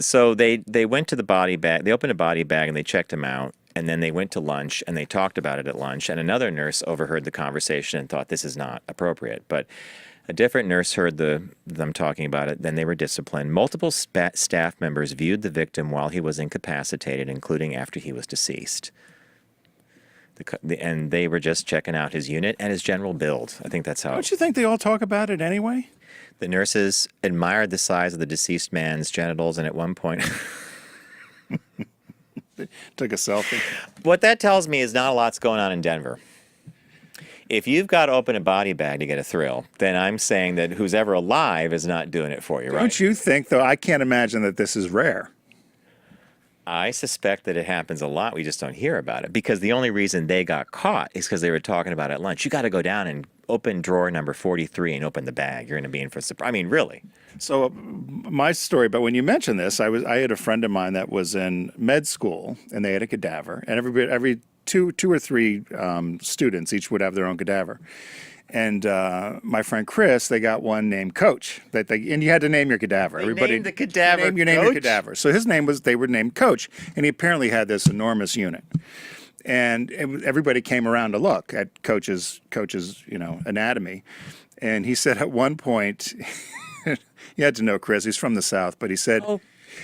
So they went to the body bag. They opened a body bag and they checked him out. And then they went to lunch and they talked about it at lunch. And another nurse overheard the conversation and thought this is not appropriate. But a different nurse heard them talking about it. Then they were disciplined. Multiple staff members viewed the victim while he was incapacitated, including after he was deceased. And they were just checking out his unit and his general build. I think that's how. Don't you think they all talk about it anyway? The nurses admired the size of the deceased man's genitals, and at one point, Took a selfie. what that tells me is not a lot's going on in Denver. If you've got to open a body bag to get a thrill, then I'm saying that who's ever alive is not doing it for you, right? Don't you think, though? I can't imagine that this is rare. I suspect that it happens a lot. We just don't hear about it because the only reason they got caught is because they were talking about it at lunch. You got to go down and open drawer number 43 and open the bag. You're going to be in for a surprise. I mean, really. So my story, but when you mentioned this, I had a friend of mine that was in med school, and they had a cadaver, and every two or three students each would have their own cadaver. And my friend Chris, they got one named Coach. And you had to name your cadaver. Named the cadaver You named your Coach? cadaver. So his name was, they were named Coach, and he apparently had this enormous unit. And everybody came around to look at Coach's anatomy. And he said at one point, you had to know Chris, he's from the South, but he said,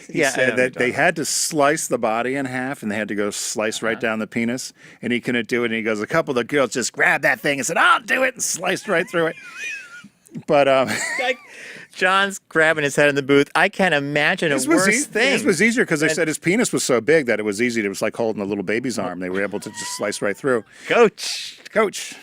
He said that they had to slice the body in half, and they had to go slice right down the penis, and he couldn't do it. And he goes, a couple of the girls just grabbed that thing and said, "I'll do it," and sliced right through it. But John's grabbing his head in the booth. I can't imagine a worse thing. This was easier because they said his penis was so big that it was easy. It was like holding a little baby's arm. They were able to just slice right through. Coach. Coach.